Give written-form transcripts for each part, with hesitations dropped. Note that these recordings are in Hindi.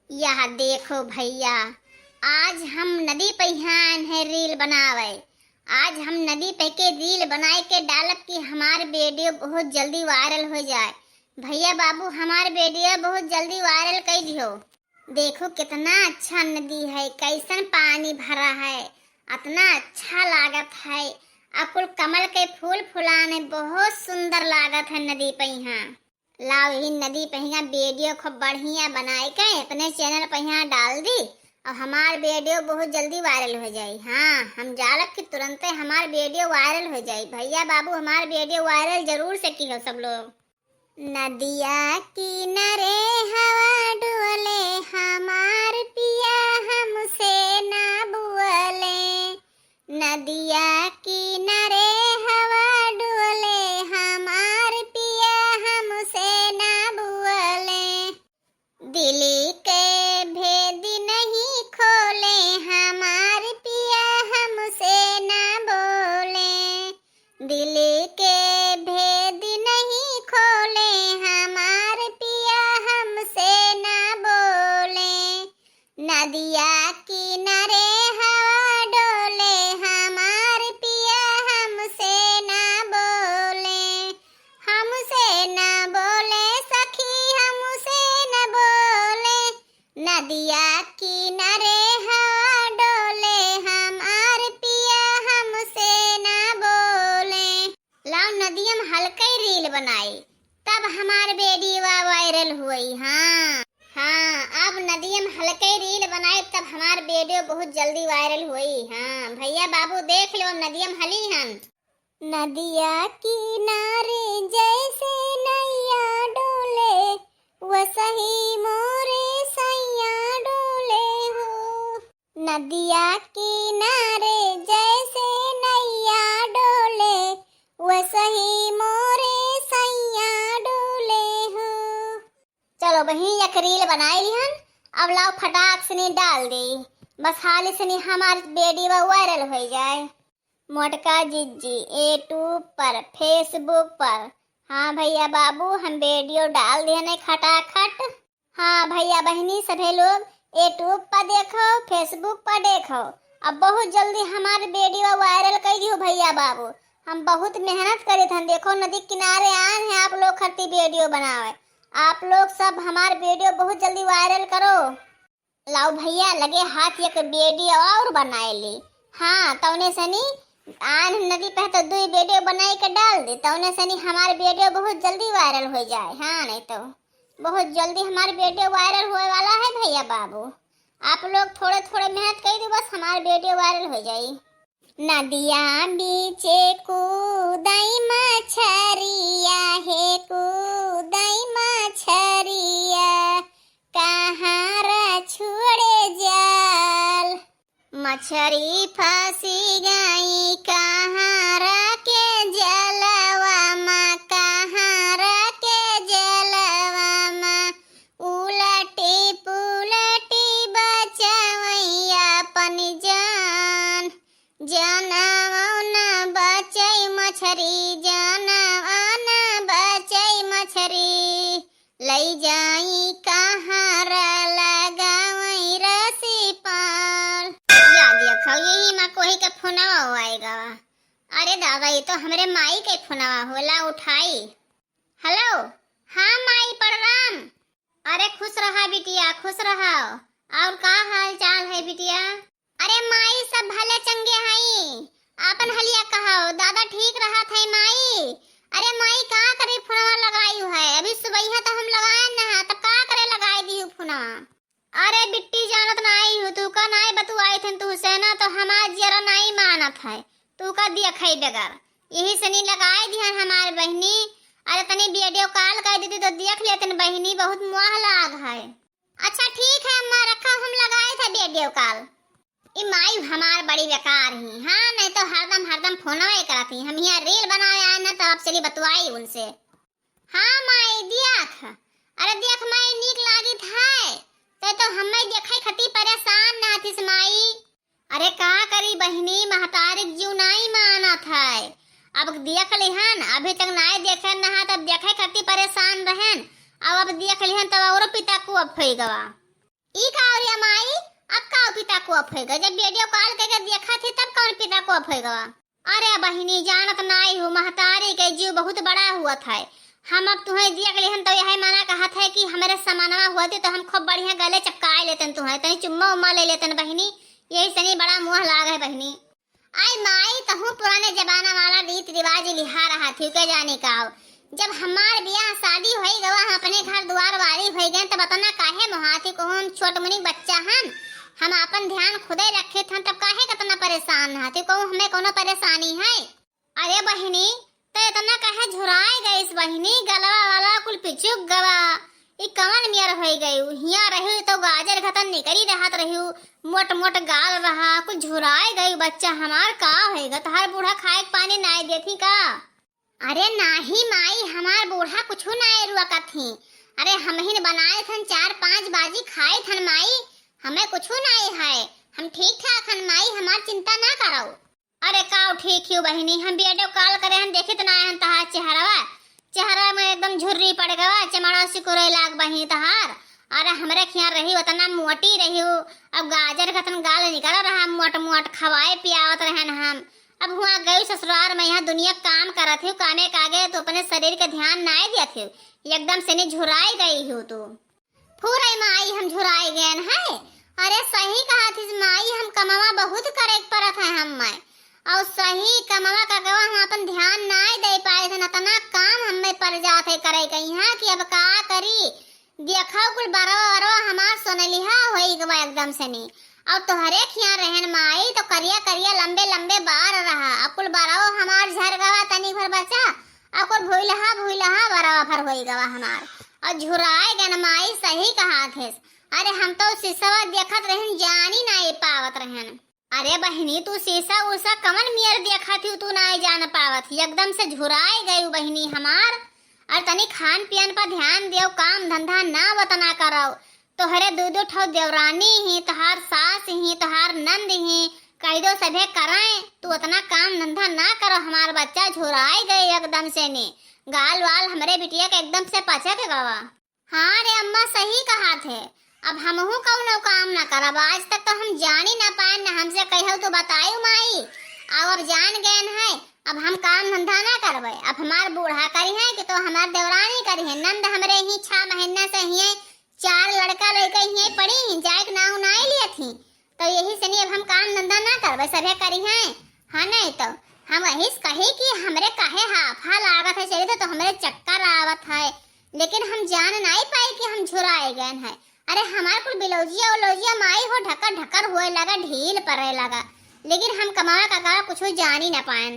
यह देखो भैया, आज हम नदी पे यहाँ है रील बनावे। आज हम नदी पे के रील बनाए के डालब कि हमार वीडियो बहुत जल्दी वायरल हो जाए। भैया बाबू हमार वीडियो बहुत जल्दी वायरल कर दियो। देखो कितना अच्छा नदी है, कैसन पानी भरा है, इतना अच्छा लागत है। अकुल कमल के फूल फुलाने बहुत सुंदर लागत है नदी पे यहाँ। लाओ ही नदी पे यहाँ वीडियो खूब बढ़िया बनाए के अपने चैनल पे यहाँ डाल दी और हमार वीडियो बहुत जल्दी वायरल हो जाए। हाँ, हम जालब कि तुरंत हमार वीडियो वायरल हो जाए। भैया बाबू हमार वीडियो वायरल जरूर से की हो सब लोग। नदिया किनारे हवा डोले, हमार पिया हमसे ना बुअले। नदिया किनारे हवा डोले, हमार पिया हमसे ना बुअले। दिली के भेद नहीं खोले, हमार पिया हमसे ना बोले। दिली के भेद नहीं खोले, हमार पिया हमसे ना बोले। नदिया किनारे हवा डोले, हमार पिया हमसे ना बोले। हमसे ना बोले सखी, हमसे ना बोले। नदिया किनारे हवा डोले, हमार पिया हमसे ना बोले। लाओ नदिया में हल्का ही रील बनाई, तब हमार वीडियो वायरल हुई। हाँ, अब नदिया में हल्का ही रील बनाए तब हमार वीडियो बहुत जल्दी वायरल हुई। हाँ भैया बाबू देख लो, नदिया में हली हम। नदिया किनारे जैसे नैया डोले, वसही मोरे सैया डोले हो। नदिया किनारे जैसे नैया डोले, वसही मोरे सैया डोले हो। चलो बही एक रील बनाई लिहन, अब लाओ फटाक से नहीं डाल दी, बस हाल से नहीं हमार वीडियो वायरल हो जाए। मोटका जिज्जी यूट्यूब पर, फेसबुक पर। हाँ भैया बाबू हम वीडियो डाल दिए खटाखट। हाँ भैया बहनी सभी लोग यूट्यूब पर देखो, फेसबुक पर देखो। अब बहुत जल्दी हमारे वीडियो वायरल कर दियो भैया बाबू। हम बहुत मेहनत करे थे, देखो नदी किनारे आए हैं आप लोग खट्टी वीडियो बनावे। आप लोग सब हमारे वीडियो बहुत जल्दी वायरल करो। लाओ भैया लगे हाथ एक वीडियो और बनाए ली। हाँ तौने सनी आन नदी पे तो दो वीडियो बनाई के डाल दे, तौने सनी हमारे वीडियो बहुत जल्दी वायरल हो जाए। हाँ नहीं तो बहुत जल्दी हमारे वीडियो वायरल होने वाला है भैया बाबू। आप लोग थोड़े थोड़े मेहनत कर दो, बस हमारे वीडियो वायरल हो जाए। नदिया बीचे कूदाई मछरिया है, कूदाई मछरिया कहाँ छोड़े जाल। मछरी फंसी गई कहाँ के जलवा माँ, कहाँ के जलवा माँ। उलटी पुलटी बचवैया अपन जान, जानवा न बचई मछरी, जानवा न बचई मछरी। लई जाई कहाँ लगावई रसी पाल। याद रखो यही माँ कोई का फोनवा आएगा। अरे दादा ये तो हमरे माई के फोनवा होला, उठाई। हेलो, हाँ माई प्रणाम। अरे खुश रहा बिटिया, खुश रहा। और का हाल चाल है बिटिया? अरे माई सब भले चंगे हई, आपन हलिया कहो। दादा ठीक रहा थे माई? अरे माई का करे फोनवा लगाई है? अभी सुबह तो हम लगाए ना, तब का करे लगाई दी फोनवा। अरे बिट्टी जानत ना आई हो, तू का नाई बतू आई थे तू से ना, तो हमार जरा नहीं मानत है, तू का दिया खई बगैर यही से नहीं लगाई दी हमार बहनी। अरे तनी वीडियो कॉल कर देती तो देख लेते बहनी, बहुत मुँह लाग है। अच्छा ठीक है अम्मा रखा, हम लगाए थे वीडियो कॉल। ई माई हमार बड़ी बेकार ही। हाँ नहीं तो हरदम फोनवा करती। हम यहाँ रील बनाए आए ना, तो आप चली बतवाई उनसे। हाँ माई देख, अरे देख माई नीक लागी था तो हमें देखे खती परेशान ना थी माई। अरे का करी बहनी, महतारी जीव नहीं माना था। अब देख लिहन, अभी तक नहीं देखे ना, तब देखे खती परेशान रहन। अब देख लिहन तब और पिता को अब फई गवा। ई का और या माई अब का पिता को ऑफ होएगा? जब वीडियो कॉल करके देखा थी तब कौन पिता को ऑफ होएगा? अरे बहिनी जानत नाई हूँ, महतारी के जीव बहुत बड़ा हुआ था। हम अब तुम्हें दिया गए तो यही माना कहा था कि हमारे समानवा हुआ थी तो हम खूब बढ़िया गले चपकाए लेते तुम्हें, तनी चुम्मा उम्मा ले लेते बहिनी। यही सनी बड़ा मुँह लाग है बहिनी। आई माई तहु पुराने जमाना वाला रीत रिवाज लिहा रहा थी के जाने का। जब हमार ब्याह शादी होई गवा, हम अपने घर द्वार वाली हो गए तो बताना काहे मोहाती को हम छोट मुनी बच्चा हम अपन ध्यान खुदे रखे थे तब काहे कितना परेशान हाथी को हमें कोनो परेशानी है? अरे बहिनी तो इतना काहे झुराए गई बहिनी? गलवा वाला कुल पिचुक गवा ई कवन मियर हो गई। हिया रही तो गाजर घतन निकली रहत रही, मोट मोट गाल रहा, कुछ झुराए गई बच्चा हमार का होएगा? तहार बूढ़ा खाए पानी नाई देती का? अरे नाही माई हमार बूढ़ा कुछ नाई रुआ कथी। अरे हम ही बनाए थन 4-5 बाजी खाए थन माई, हमें कुछ नाई है, हम ठीक ठाक हन माई, हमार चिंता ना करो। अरे काऊ ठीक ही बहिनी, हम वीडियो कॉल करे हम देखे तो ना हम तहार चेहरा में एकदम झुर्री पड़ गवा, चमड़ा सिकुरे लाग बही तहार। अरे हमरे खिया रही उतना मोटी रही, अब गाजर कतन गाल निकल रहा, मोट मोट खवाए पियावत रहन हम। अब हुआ गई ससुराल में, यहाँ दुनिया काम करत हूँ, कामे कागे तो अपने शरीर का ध्यान ना दिया थे, एकदम से नहीं झुराई गई हूँ तू पूरा माई हम झुराई गए है। अरे सही कहा थी माई, हम कमावा बहुत करे परत है हम मैं, और सही कमावा का गवा हम अपन ध्यान ना दे पाए थे, इतना काम हमें पड़ जाते करे गई है कि अब का करी। देखो कुल बरो हमार सोनलिहा होई गवा एकदम से नहीं। और तोहरे खिया रहन माई तो करिया करिया लंबे लंबे बार रहा, अब कुल बरो हमार झर गवा तनी भर बचा, अब कुल भूलहा बरो भर होई गवा हमार और झुराए गन माई। सही कहा थे। अरे हम तो शीशवा देखत रहन जानी ना पावत रहन। अरे बहिनी तू शीशा उसा कमन मियर देखा थी तू ना जान पावत, एकदम से झुराए गई बहिनी हमार। और तनी खान पियन पर ध्यान दियो, काम धंधा ना वतना करो। तोहरे दो ठो देवरानी ही, तोहार सास ही, तोहार नंद ही, कह दो सभे कराए, तू उतना काम धंधा ना करो। हमार बच्चा झुराए गए एकदम से ने, गाल वाल हमरे बिटिया के एकदम से पचक गवा। हाँ रे अम्मा सही कहा थे, अब हमहू कौनो काम ना करब। आज तक तो हम जानी ना पाए ना हमसे कहू तो बतायू माई, अब जान गए है, अब हम काम धंधा ना करबे। अब हमार बूढ़ा करी है कि तो हमार देवरानी करी है, नंद हमरे ही 6 महीना से ही 4 लड़का लड़का ही पड़ी जाए ना उनाई लिए थी, तो यही से नहीं अब हम काम धंधा ना करबे, सभे करी है। हाँ नहीं तो हम वही कही कि हमरे काहे हाफा लागत है चली तो हमरे चक्कर आवत है, लेकिन हम जान नहीं पाए कि हम झुराए गए हैं। अरे हमार कुल बिलौजिया उलौजिया माई हो ढकर ढकर हुए लगा, ढील पड़े लगा, लेकिन हम कमावा का कुछ जान ही ना पाए।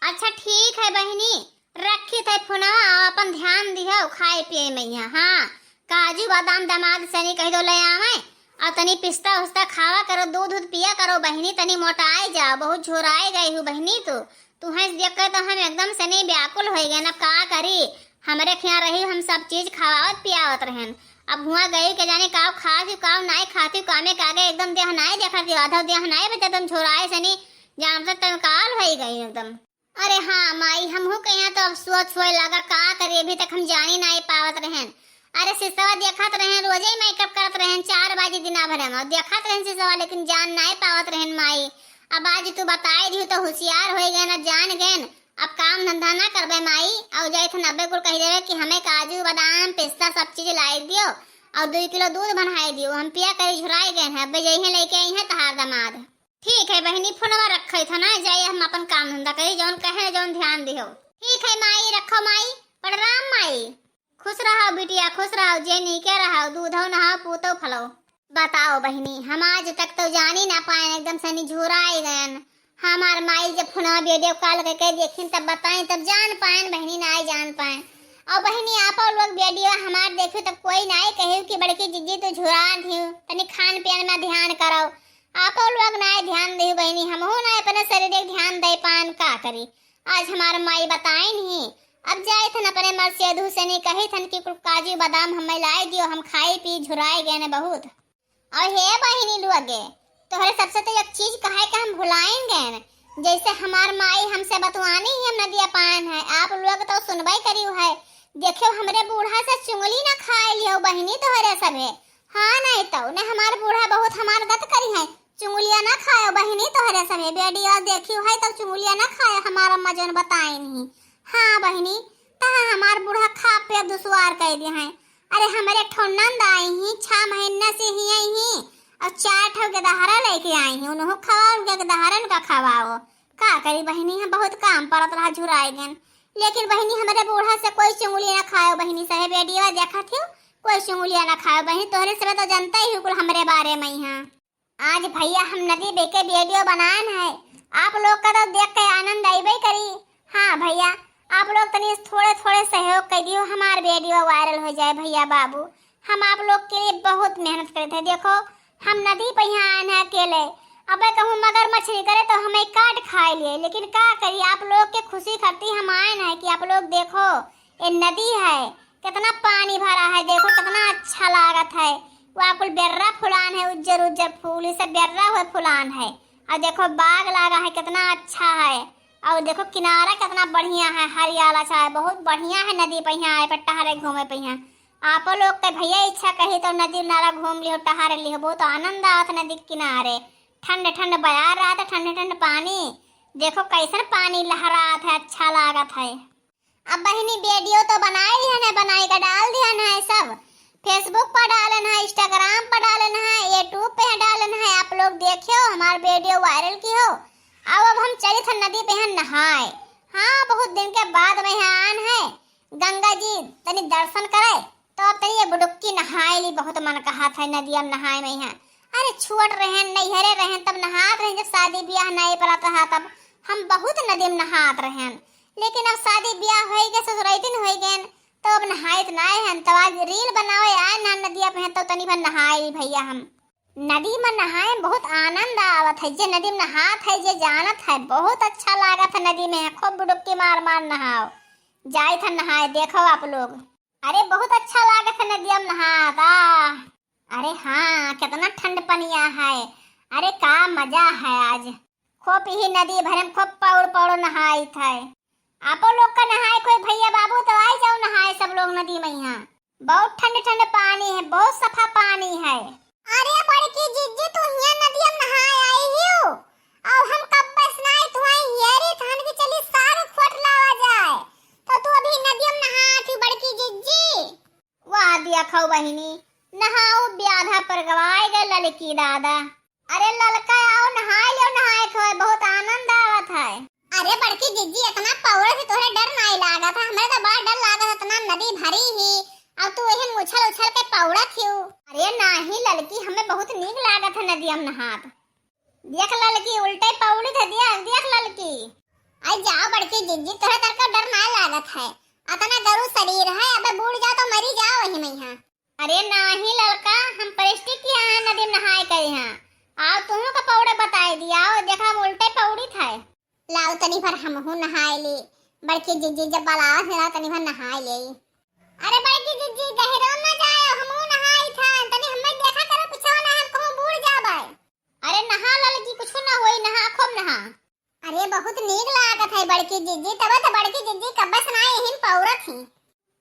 अच्छा ठीक है बहनी, रखी थे फोना, अपन ध्यान दिया खाए पिए में। हाँ काजू बादाम दामाद से नहीं कह दो ले आवे, और तनी पिस्ता उस्ता खावा करो, दूध पिया करो बहनी, तनी मोटाए जाओ, बहुत झुराए गई हूँ बहनी। तू है देख कर तो हम एकदम से नहीं व्याकुल हो गए, अब का करी, हमारे खिया रही हम सब चीज खवावत पियावत रहन। अब हुआ गई के जाने काव खाती काव नाई खाती, कामे कागे एकदम देह नाई देखा थी, आधा देह नाई बचे तुम झुराए से नहीं जानते तुम काल हो गई एकदम। अरे हाँ माई हम हो कहीं तो अब सोच हुए लगा का करे, अभी तक हम जानी नहीं पावत रहन। अरे सिसवा देखत रहन, रोजे ही मेकअप करत रहन, 4 बजे दिना भर में देखत रहन सिसवा, लेकिन जान नहीं पावत रहन माई। अब आज तू बताई दी तो होशियार हो गए ना, जान गए अब काम धंधा ना करबे माई। और जाए थे 90 को कह देवे कि हमें काजू बादाम पिस्ता सब चीज लाई दियो और 2 किलो दूध बनाए दियो, हम पिया कर झुराए गए हैं, अब जइहे लेके आई हैं तहार दामाद। ठीक है बहनी फोनवा रखे था ना, जाइए हम अपन काम धंधा करी, जौन कहे जौन ध्यान दियो। ठीक है माई, रखो माई, प्रणाम माई। खुश रहो बिटिया, खुश रहो, जे नीके रहो, दूधो नहाओ पूतो फलो। बताओ बहनी हम आज तक तो जानी ना पाए, एकदम से नहीं झुराए गए। हमार माई जब फोनवा वीडियो कॉल करके देखी तब बताएं, तब जान पाए बहनी ना जान पाए। और बहनी आप लोग वीडियो हमार देखो तब कोई ना कहे कि बड़की जिज्जी तो झुरा थी, तनी खान पियन में ध्यान करो। आप लोग ना ध्यान दे बहनी, हम हो ना अपने शरीर ध्यान दे पान का करी। आज हमार माई बताए नहीं, अब जाए थे अपने मर्सियधु से नहीं कहे थन कि काजू बादाम हमें लाए दियो, हम खाए पी झुराए गए न बहुत। और हे बहनी लोगे तोहरे सबसे तो एक चीज कहे कि हम भुलाएंगे, जैसे हमार माई हमसे बतवानी ही हम नदिया पान है, आप लोग तो सुनवाई करी है। देखो हमरे बूढ़ा से चुंगली ना खाए लियो बहनी तोहरे सबे, हाँ नहीं तो ने हमार बूढ़ा बहुत हमार गत करी है। चुंगलिया ना खायो बहिनी तोहरे समय बेडिया देखियो है तो चुंगलिया ना खायो हमारा मजन बताए नहीं। हाँ बहिनी ता हमार बूढ़ा खा पे दुसवार कह दिया है। अरे हमारे ठोनंद आई ही 6 महीना से ही आई ही और 4 ठो गदहरा लेके आई ही उन्हों खवाओ गदहरन का खवाओ का करी बहिनी हम बहुत काम परत रहा झुराए गन। लेकिन बहिनी हमारे बूढ़ा से कोई चुंगलिया ना खाओ बहिनी साहब बेडिया देखा थी कोई चुंगलिया ना खाओ बहिनी तोहरे से तो जानता ही कुल हमरे बारे में यहाँ। आज भैया हम नदी बेके वीडियो बनान है आप लोग का तो देख के आनंद आईबे करी। हाँ भैया आप लोग तनी थोड़े थोड़े सहयोग कर दियो हमार वीडियो वायरल हो जाए भैया बाबू। हम आप लोग के लिए बहुत मेहनत करते हैं। देखो हम नदी पे यहाँ आए हैं अकेले अब कहूँ मगर मछली करे तो हमें काट खाए लिए लेकिन क्या करिए आप लोग के खुशी करती हम आए हैं कि आप लोग देखो ये नदी है कितना पानी भरा है देखो कितना अच्छा लागत है। वो आपको बेर्रा फुलान है उज्जर उज्जर फूल सब बेर्रा हुए फुलान है और देखो बाग लगा है कितना अच्छा है और देखो किनारा कितना बढ़िया है हरियाला सा है बहुत बढ़िया है। नदी पे यहाँ आए पर टहरे घूमे पे यहाँ आप लोग के भैया इच्छा कही तो नदी नारा घूम लियो टहरे लियो बहुत आनंद आता नदी किनारे ठंड ठंड बयार रहा था ठंड ठंड पानी देखो कैसन पानी लहरात है अच्छा लागत है। अब बहनी वीडियो तो बनाए दिया है बनाई का डाल दिया है सब फेसबुक पर डालन है इंस्टाग्राम पर डालन है यूट्यूब पे डालन है आप लोग देखियो हमार वीडियो वायरल की हो। अब हम चले थे नदी पे हैं नहाए। हाँ बहुत दिन के बाद में यहाँ आन है गंगा जी तनी दर्शन करे तो अब तनी ये बुडुक्की नहाए ली बहुत मन कहा था नदी हम नहाए में यहाँ। अरे छोट रहे नैहरे रहे तब नहात रहे जब शादी ब्याह नहीं पड़ता था तब हम बहुत नदी में नहात रहे लेकिन अब शादी ब्याह हो गए ससुराइतिन हो गए तो अब नहाइत नहीं है तो आज रील बनावे आए ना नदिया पे तो तनी भर नहाए भैया हम नदी में नहाए बहुत आनंद आवत है जे नदी में नहात है जे जानत है बहुत अच्छा लागत है नदी में खूब डुबकी मार मार नहाओ जाए था नहाए देखो आप लोग। अरे बहुत अच्छा लागत है नदिया में नहात अरे हाँ कितना ठंड पनिया है अरे का मजा है आज खूब ही नदी भरे में खूब पौड़ पौड़ नहाई था। आप लोग का नहाए कोई भैया बाबू तो आए जाओ नहाए सब लोग नदी में यहाँ बहुत ठंड ठंड पानी है बहुत सफा पानी है। अरे बड़की जिज्जी तू यहाँ नदी में नहाए आई हो और हम कब बस नाई तू आई येरी थान की चली सारे खोट लावा जाए तो तू अभी नदी में नहाती बड़की जिज्जी वाह दिया खाओ बहिनी नहाओ ब्याधा पर गवाए गए लड़की दादा। अरे ललका आओ नहाए खो बहुत आनंद आवत है। अरे बड़की जिज्जी इतना पौड़ से तोरे डर नहीं लागा था हमें तो बड़ा डर लागा था इतना नदी भरी ही अब तू एहन उछल उछल के पौड़ा थियो। अरे नाही लड़की हमें बहुत नीक लागा था नदी हम नहात देख लड़की उल्टे पौड़ी थे देख लड़की आई जाओ बड़की जिज्जी तोरे तर का डर नहीं लागत है इतना गरु शरीर है अबे बूढ़ जाओ तो मरी जाओ वही में यहाँ। अरे नाही लड़का हम परिस्थिति किया है नदी में नहाए करे हैं आओ तुम का पौड़े बताए दिया देखा हम उल्टे पौड़ी थे लाओ तनी भर हमहू नहाए ले बड़की जिज्जी जब बलावा से तनी भर नहाए ले। अरे बड़की जिज्जी गहरा ना जाए हमहू नहाई था तनी हमें देखा करो पीछे ना हम कहूं बूढ़ जाबे। अरे नहा लड़की कुछ ना होई नहा खूब नहा। अरे बहुत नीक लागत है बड़की जिज्जी तब तो बड़की जिज्जी कब से ना हिम पौड़ा थी।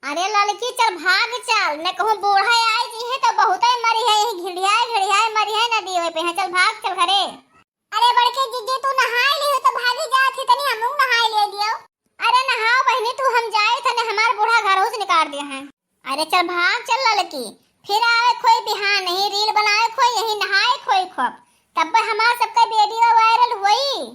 अरे लड़की चल भाग चल मैं कहूं बूढ़ा आई जी है तो बहुत ही मरी है घिड़ियाए मरी है नदी पे है चल भाग चल घरे। अरे बड़के जिज्जी तू नहाए ली तो भागी जाती तनी हमहू नहाए ले दियो। अरे नहाओ बहनी तू हम जाए तने हमार बूढ़ा घरों से निकाल दिया है। अरे चल भाग चल लड़की फिर आए कोई बिहान नहीं रील बनाए कोई यही नहाए कोई खूब तब हमार सबका वीडियो वायरल हुई।